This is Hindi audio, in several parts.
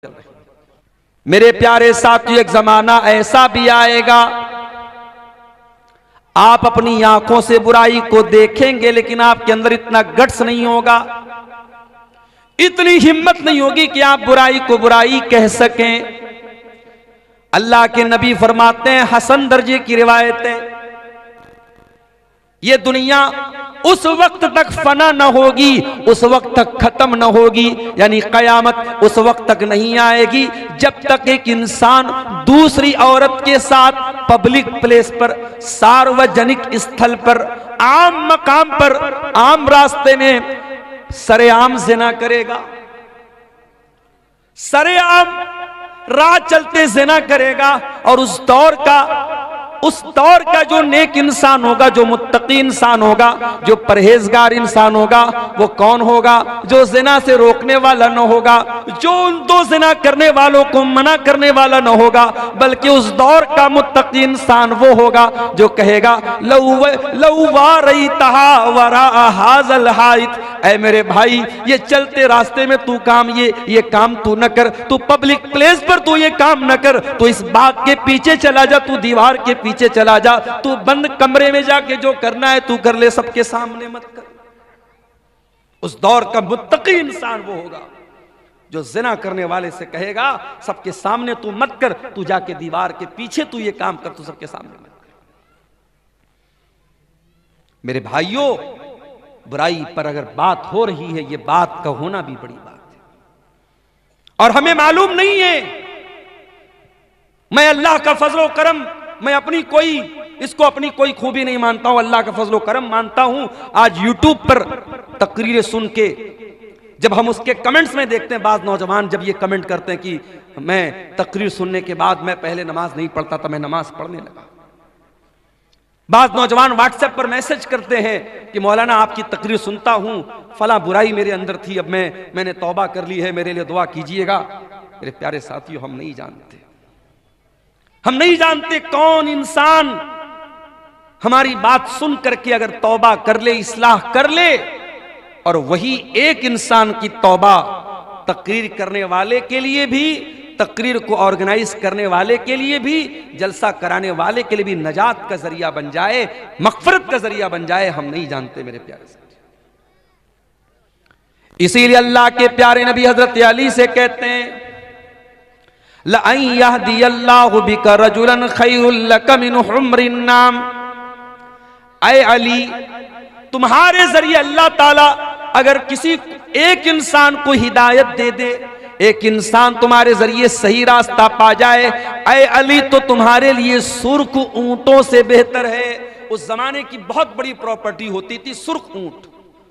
मेरे प्यारे साथियों, एक जमाना ऐसा भी आएगा आप अपनी आंखों से बुराई को देखेंगे लेकिन आपके अंदर इतना गट्स नहीं होगा, इतनी हिम्मत नहीं होगी कि आप बुराई को बुराई कह सकें। अल्लाह के नबी फरमाते हैं, हसन दर्जे की रिवायत है, ये दुनिया उस वक्त तक फना न होगी, उस वक्त तक खत्म न होगी, यानी कयामत उस वक्त तक नहीं आएगी जब तक एक इंसान दूसरी औरत के साथ पब्लिक प्लेस पर, सार्वजनिक स्थल पर, आम मकाम पर, आम रास्ते में सरेआम ज़िना करेगा, सरेआम राह चलते ज़िना करेगा। और उस दौर का जो नेक इंसान होगा, जो मुत्तकी इंसान होगा, जो परहेजगार इंसान होगा, वो कौन होगा? जो ज़िना से रोकने वाला न होगा, जो उन दो ज़िना करने वालों को मना करने वाला न होगा, बल्कि उस दौर का मुत्तकी इंसान वो होगा जो कहेगा ऐ मेरे भाई, ये चलते रास्ते में तू काम ये काम तू न कर, तू पब्लिक प्लेस पर तू ये काम न कर, तू इस बाग के पीछे चला जा, तू दीवार के पीछे चला जा, तू बंद कमरे में जाके जो करना है तू कर ले, सबके सामने मत कर। उस दौर का मुत्तकी इंसान वो होगा जो ज़िना करने वाले से कहेगा सबके सामने तू मत कर, तू जाके दीवार के पीछे तू ये काम कर, तू सबके सामने मत कर। मेरे भाइयों, बुराई पर अगर बात हो रही है, ये बात का होना भी बड़ी बात है। और हमें मालूम नहीं है, मैं अल्लाह का फजलो करम, मैं अपनी कोई खूबी नहीं मानता हूं, अल्लाह का फजलो करम मानता हूं। आज यूट्यूब पर तकरीरें सुन के जब हम उसके कमेंट्स में देखते हैं, बाज नौजवान जब ये कमेंट करते हैं कि मैं तकरीर सुनने के बाद मैं पहले नमाज नहीं पढ़ता था, मैं नमाज पढ़ने लगा। बाज नौजवान व्हाट्सएप पर मैसेज करते हैं कि मौलाना आपकी तकरीर सुनता हूं, फला बुराई मेरे अंदर थी, अब मैंने तौबा कर ली है, मेरे लिए दुआ कीजिएगा। मेरे प्यारे साथियों, हम नहीं जानते कौन इंसान हमारी बात सुन करके अगर तौबा कर ले, इस्लाह कर ले, और वही एक इंसान की तौबा तकरीर करने वाले के लिए भी, तकरीर को ऑर्गेनाइज करने वाले के लिए भी, जलसा कराने वाले के लिए भी नजात का जरिया बन जाए, मगफरत का जरिया बन जाए, हम नहीं जानते मेरे प्यारे साथी। इसीलिए अल्लाह के प्यारे नबी हजरत अली से कहते हैं, लअन यहदियल्लाहु बिका रजुलन खैरुल लक मिन हुम्रिन नाम। ऐ अली, तुम्हारे जरिए अल्लाह ताला अगर किसी एक इंसान को हिदायत दे दे, एक इंसान तुम्हारे जरिए सही रास्ता पा जाए, ऐ अली, तो तुम्हारे लिए सुर्ख ऊंटों से बेहतर है। उस जमाने की बहुत बड़ी प्रॉपर्टी होती थी सुर्ख ऊंट,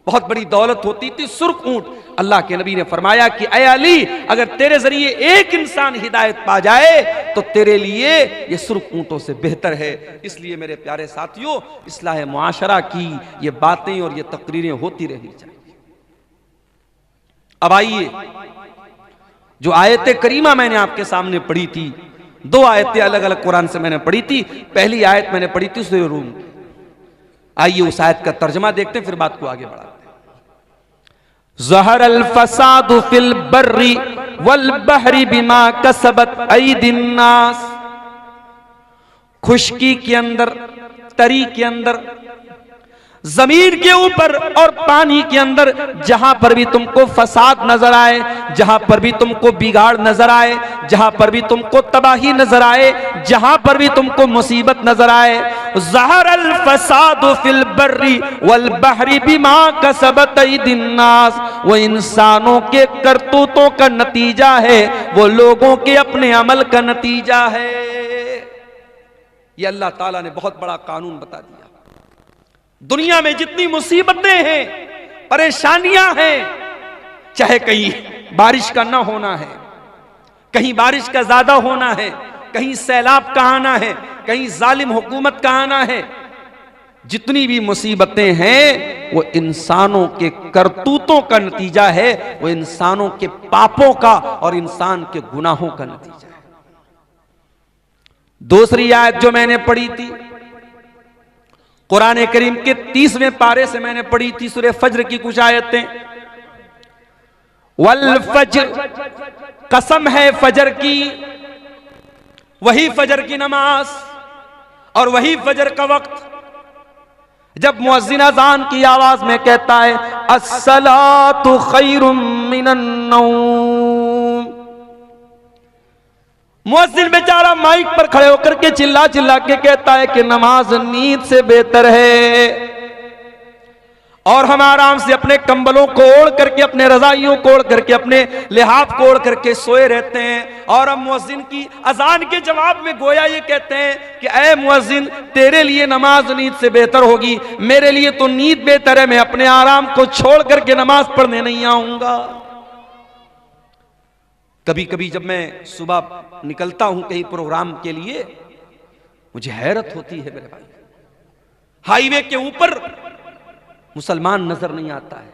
बहुत बड़ी दौलत होती थी सुर्ख ऊंट। अल्लाह के नबी ने फरमाया कि ऐ अली, अगर तेरे जरिए एक इंसान हिदायत पा जाए तो तेरे लिए ये सुर्ख ऊंटों से बेहतर है। इसलिए मेरे प्यारे साथियों, इस्लाह मुआशरा की ये बातें और ये तकरीरें होती रहनी चाहिए। अब आइए, जो आयत करीमा मैंने आपके सामने पढ़ी थी, दो आयतें अलग अलग कुरान से मैंने पढ़ी थी। पहली आयत मैंने पढ़ी थी सूरह रूम। आइए उस आयत का तर्जमा देखते हैं, फिर बात को आगे बढ़ाते हैं। ज़हरल फसादु फिल बर्रि वल बहरी बिमा कसबत ऐदिन नास। खुश्की के अंदर, तरी के अंदर, जमीन के ऊपर और पानी के अंदर जहां पर भी तुमको फसाद नजर आए, जहां पर भी तुमको बिगाड़ नजर आए, जहां पर भी तुमको तबाही नजर आए, जहां पर भी तुमको मुसीबत नजर आए, ज़हरल फसादु फिल बर्रि वल बहरी बिमा कसबत ऐदिन नास। वो इंसानों के करतूतों का नतीजा है, वो लोगों के अपने अमल का नतीजा है। ये अल्लाह ताला ने बहुत बड़ा कानून बता दिया। दुनिया में जितनी मुसीबतें हैं, परेशानियां हैं, चाहे कहीं बारिश का ना होना है, कहीं बारिश का ज्यादा होना है, कहीं सैलाब का आना है, कहीं जालिम हुकूमत का आना है, जितनी भी मुसीबतें हैं वो इंसानों के करतूतों का नतीजा है, वो इंसानों के पापों का और इंसान के गुनाहों का नतीजा है। दूसरी आयत जो मैंने पढ़ी थी कुरान करीम के 30वें पारे से मैंने पढ़ी थी, सूरह फज्र की कुछ आयतें। वल फज्र कसम है फजर की, वही फजर की नमाज और वही फजर का वक्त जब मुअज्जिन अज़ान की आवाज में कहता है अस्सलातु खैरुम मिनन नौम, मुअज्जिन बेचारा माइक पर खड़े होकर के चिल्ला चिल्ला के कहता है कि नमाज नींद से बेहतर है। और हम आराम से अपने कंबलों को ओढ़ करके, अपने रजाइयों को ओढ़ करके, अपने लिहाफ को ओढ़ करके सोए रहते हैं। और हम मुअज्जिन की अजान के जवाब में गोया ये कहते हैं कि ऐ मुअज्जिन, तेरे लिए नमाज नींद से बेहतर होगी, मेरे लिए तो नींद बेहतर है, मैं अपने आराम को छोड़ करके नमाज पढ़ने नहीं आऊंगा। कभी कभी जब मैं सुबह निकलता हूं कहीं प्रोग्राम के लिए, मुझे हैरत होती है मेरे भाई, हाईवे के ऊपर मुसलमान नजर नहीं आता है,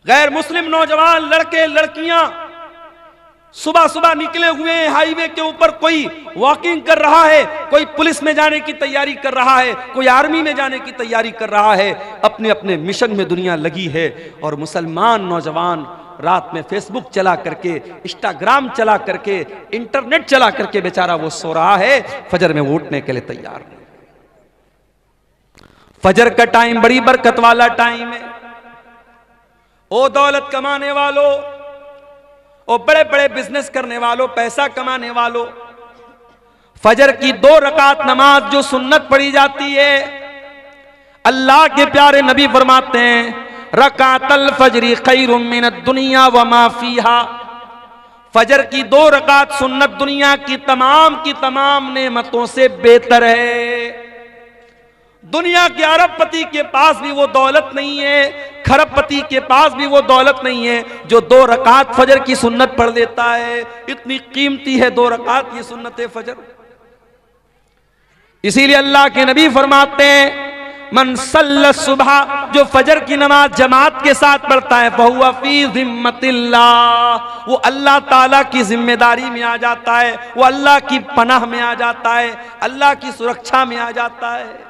गैर मुस्लिम नौजवान लड़के लड़कियां सुबह सुबह निकले हुए हैं हाईवे के ऊपर, कोई वॉकिंग कर रहा है, कोई पुलिस में जाने की तैयारी कर रहा है, कोई आर्मी में जाने की तैयारी कर रहा है, अपने अपने मिशन में दुनिया लगी है। और मुसलमान नौजवान रात में फेसबुक चला करके, इंस्टाग्राम चला करके, इंटरनेट चला करके बेचारा वो सो रहा है, फजर में उठने के लिए तैयार नहीं। फजर का टाइम बड़ी बरकत वाला टाइम है। ओ दौलत कमाने वालों, ओ बड़े बड़े बिजनेस करने वालों, पैसा कमाने वालों, फजर की 2 रकात नमाज जो सुन्नत पढ़ी जाती है, अल्लाह के प्यारे नबी फरमाते हैं रकातल फजरी खैरुम मिनद दुनिया व मा फीहा, फजर की 2 रकात सुन्नत दुनिया की तमाम नेमतों से बेहतर है। दुनिया के अरबपति के पास भी वो दौलत नहीं है, खरबपति के पास भी वो दौलत नहीं है जो 2 रकात फजर की सुन्नत पढ़ लेता है। इतनी कीमती है 2 रकात ये सुन्नत फजर। इसीलिए अल्लाह के नबी फरमाते हैं मन सल्ला सुबह, जो फजर की नमाज जमात के साथ पढ़ता है, फहुवा फी जिम्मतिल्लाह, वो अल्लाह ताला की जिम्मेदारी में आ जाता है, वो अल्लाह की पनाह में आ जाता है, अल्लाह की सुरक्षा में आ जाता है।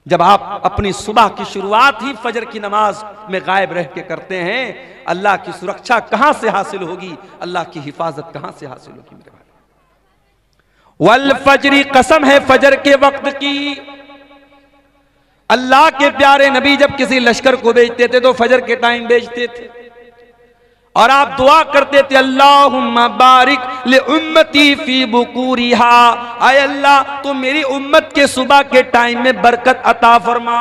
जब आप अपनी सुबह की शुरुआत ही फजर की नमाज में गायब रह के करते हैं, अल्लाह की सुरक्षा कहां से हासिल होगी, अल्लाह की हिफाजत कहां से हासिल होगी मेरे भाई। वल फजरी, कसम है फजर के वक्त की। अल्लाह के प्यारे नबी जब किसी लश्कर को भेजते थे तो फजर के टाइम भेजते थे और आप दुआ करते थे अल्लाहुम्मा बारिक ले उम्मती फी बुकूरिहा, आय अल्लाह तो मेरी उम्मत के सुबह के टाइम में बरकत अता फरमा।